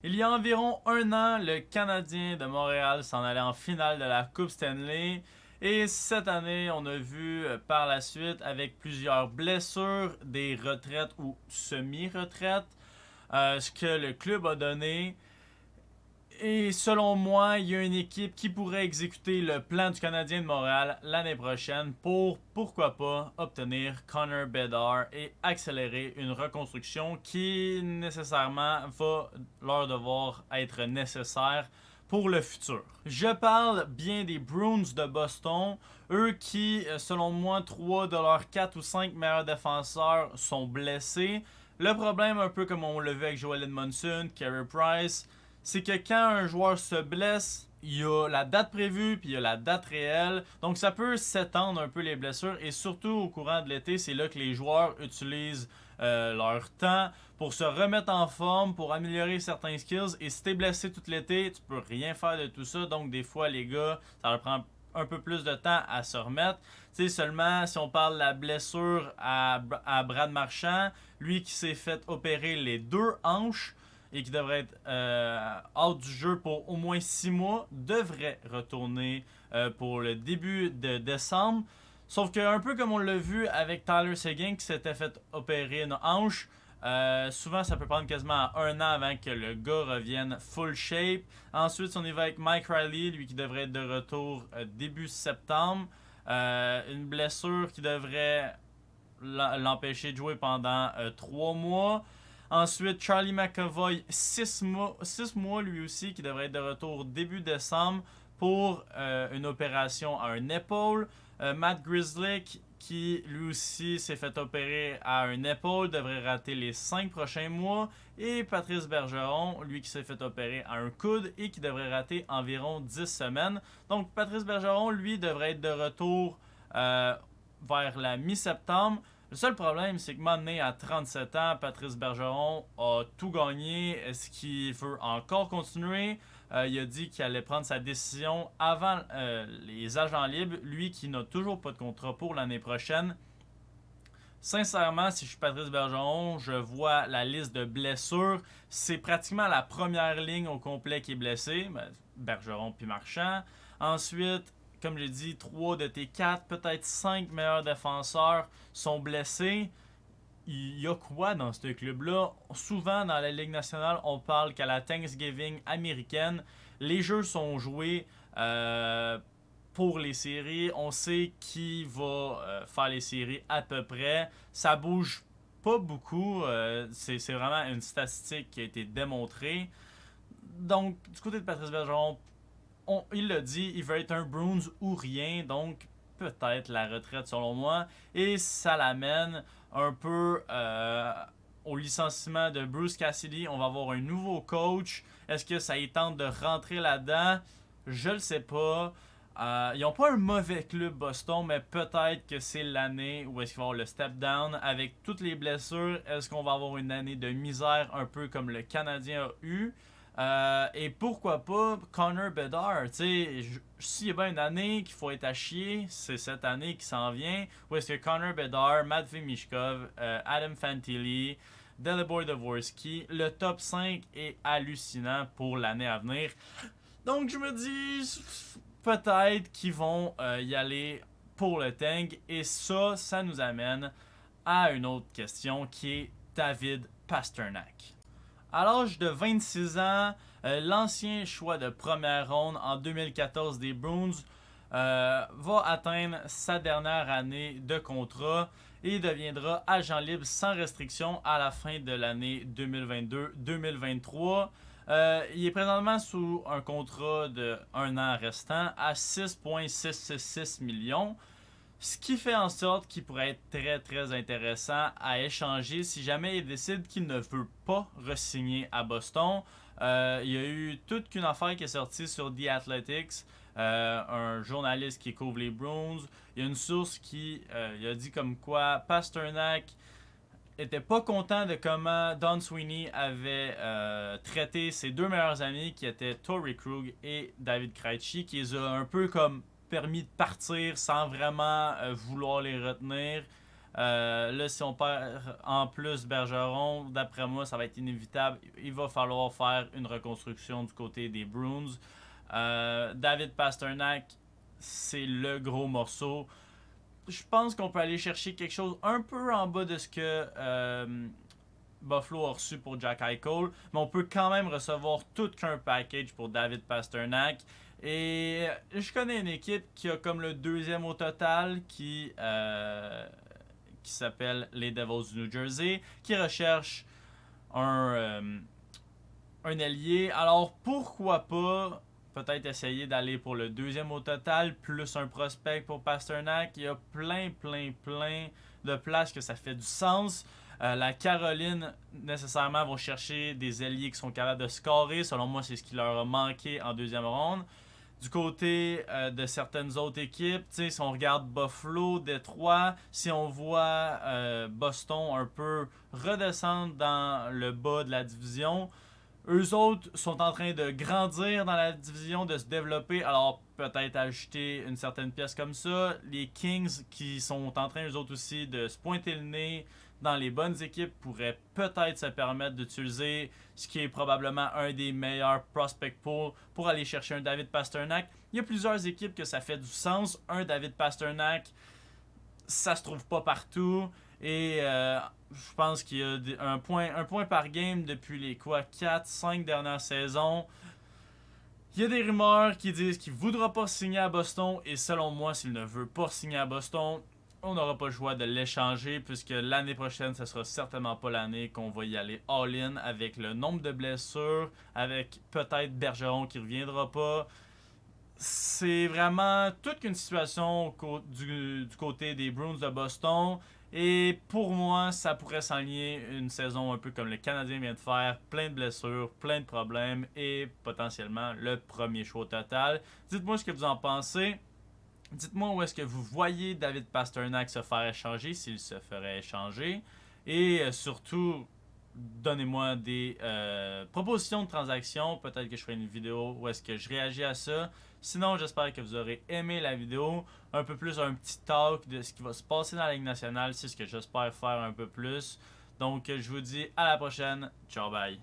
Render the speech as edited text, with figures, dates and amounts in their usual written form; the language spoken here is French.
Il y a environ un an, le Canadien de Montréal s'en allait en finale de la Coupe Stanley. Et cette année, on a vu par la suite, avec plusieurs blessures, des retraites ou semi-retraites, ce que le club a donné. Et selon moi, il y a une équipe qui pourrait exécuter le plan du Canadien de Montréal l'année prochaine pour, pourquoi pas, obtenir Connor Bedard et accélérer une reconstruction qui nécessairement va leur devoir être nécessaire pour le futur. Je parle bien des Bruins de Boston, eux qui, selon moi, 3 de leurs 4 ou 5 meilleurs défenseurs sont blessés. Le problème, un peu comme on l'a vu avec Joel Edmondson, Carey Price, c'est que quand un joueur se blesse, il y a la date prévue puis il y a la date réelle. Donc ça peut s'étendre un peu les blessures et surtout au courant de l'été, c'est là que les joueurs utilisent leur temps pour se remettre en forme, pour améliorer certains skills. Et si t'es blessé tout l'été, tu peux rien faire de tout ça. Donc des fois les gars, ça leur prend un peu plus de temps à se remettre. Tu sais, seulement si on parle de la blessure à Brad Marchand, lui qui s'est fait opérer les deux hanches, et qui devrait être out du jeu pour au moins 6 mois, devrait retourner pour le début de décembre. Sauf que, un peu comme on l'a vu avec Tyler Seguin qui s'était fait opérer une hanche, souvent ça peut prendre quasiment un an avant que le gars revienne full shape. Ensuite, on y va avec Mike Riley, lui qui devrait être de retour début septembre. Une blessure qui devrait l'empêcher de jouer pendant 3 mois. Ensuite, Charlie McAvoy, 6 mois lui aussi, qui devrait être de retour début décembre pour une opération à un épaule. Matt Grzelcyk, qui lui aussi s'est fait opérer à un épaule, devrait rater les 5 prochains mois. Et Patrice Bergeron, lui qui s'est fait opérer à un coude et qui devrait rater environ 10 semaines. Donc Patrice Bergeron, lui, devrait être de retour vers la mi-septembre. Le seul problème, c'est que maintenant, à 37 ans, Patrice Bergeron a tout gagné. Est-ce qu'il veut encore continuer? Il a dit qu'il allait prendre sa décision avant les agents libres. Lui qui n'a toujours pas de contrat pour l'année prochaine. Sincèrement, si je suis Patrice Bergeron, je vois la liste de blessures. C'est pratiquement la première ligne au complet qui est blessée. Bergeron puis Marchand. Ensuite, comme j'ai dit, 3 de tes 4, peut-être 5 meilleurs défenseurs sont blessés. Il y a quoi dans ce club-là? Souvent, dans la Ligue nationale, on parle qu'à la Thanksgiving américaine, les jeux sont joués pour les séries. On sait qui va faire les séries à peu près. Ça bouge pas beaucoup. C'est vraiment une statistique qui a été démontrée. Donc, du côté de Patrice Bergeron, il l'a dit, il veut être un Bruins ou rien, donc peut-être la retraite selon moi. Et ça l'amène un peu au licenciement de Bruce Cassidy. On va avoir un nouveau coach. Est-ce que ça y tente de rentrer là-dedans? Je le sais pas. Ils n'ont pas un mauvais club Boston, mais peut-être que c'est l'année où est-ce qu'il va y avoir le step down avec toutes les blessures. Est-ce qu'on va avoir une année de misère un peu comme le Canadien a eu? Et pourquoi pas Connor Bedard, tu sais, s'il y a bien une année qu'il faut être à chier, c'est cette année qui s'en vient, où est-ce que Connor Bedard, Matvei Michkov, Adam Fantilli, Dalibor Dvorsky, le top 5 est hallucinant pour l'année à venir. Donc je me dis, peut-être qu'ils vont y aller pour le tank, et ça nous amène à une autre question qui est David Pastrnak. À l'âge de 26 ans, l'ancien choix de première ronde en 2014 des Bruins va atteindre sa dernière année de contrat et deviendra agent libre sans restriction à la fin de l'année 2022-2023. Il est présentement sous un contrat de 1 an restant à 6,666 millions. Ce qui fait en sorte qu'il pourrait être très très intéressant à échanger si jamais il décide qu'il ne veut pas re-signer à Boston. Il y a eu toute une affaire qui est sortie sur The Athletics, un journaliste qui couvre les Bruins. Il y a une source qui il a dit comme quoi Pastrnak était pas content de comment Don Sweeney avait traité ses deux meilleurs amis qui étaient Torrey Krug et David Krejci, qui les a un peu comme permis de partir sans vraiment vouloir les retenir. Là, si on perd en plus Bergeron, d'après moi, ça va être inévitable. Il va falloir faire une reconstruction du côté des Bruins. David Pastrnak, c'est le gros morceau. Je pense qu'on peut aller chercher quelque chose un peu en bas de ce que Buffalo a reçu pour Jack Eichel, mais on peut quand même recevoir tout qu'un package pour David Pastrnak. Et je connais une équipe qui a comme le deuxième au total qui s'appelle les Devils du New Jersey, qui recherche un, un ailier. Alors pourquoi pas peut-être essayer d'aller pour le deuxième au total, plus un prospect pour Pastrnak. Il y a plein de places que ça fait du sens. La Caroline, nécessairement, vont chercher des ailiers qui sont capables de scorer. Selon moi, c'est ce qui leur a manqué en deuxième ronde. Du côté de certaines autres équipes, si on regarde Buffalo, Détroit, si on voit Boston un peu redescendre dans le bas de la division, eux autres sont en train de grandir dans la division, de se développer, alors peut-être ajouter une certaine pièce comme ça. Les Kings qui sont en train eux autres aussi de se pointer le nez dans les bonnes équipes pourraient peut-être se permettre d'utiliser ce qui est probablement un des meilleurs prospect pools pour aller chercher un David Pastrnak. Il y a plusieurs équipes que ça fait du sens. Un David Pastrnak, ça se trouve pas partout. Et je pense qu'il y a un point par game depuis les 4-5 dernières saisons. Il y a des rumeurs qui disent qu'il ne voudra pas signer à Boston. Et selon moi, s'il ne veut pas signer à Boston, on n'aura pas le choix de l'échanger, puisque l'année prochaine, ce sera certainement pas l'année qu'on va y aller all-in avec le nombre de blessures, avec peut-être Bergeron qui ne reviendra pas. C'est vraiment toute une situation du côté des Bruins de Boston. Et pour moi, ça pourrait s'enligner une saison un peu comme le Canadien vient de faire. Plein de blessures, plein de problèmes et potentiellement le premier choix total. Dites-moi ce que vous en pensez. Dites-moi où est-ce que vous voyez David Pastrnak se faire échanger, s'il se ferait échanger. Et surtout, donnez-moi des propositions de transactions. Peut-être que je ferai une vidéo où est-ce que je réagis à ça. Sinon, j'espère que vous aurez aimé la vidéo. Un peu plus un petit talk de ce qui va se passer dans la Ligue nationale. C'est ce que j'espère faire un peu plus. Donc, je vous dis à la prochaine. Ciao, bye.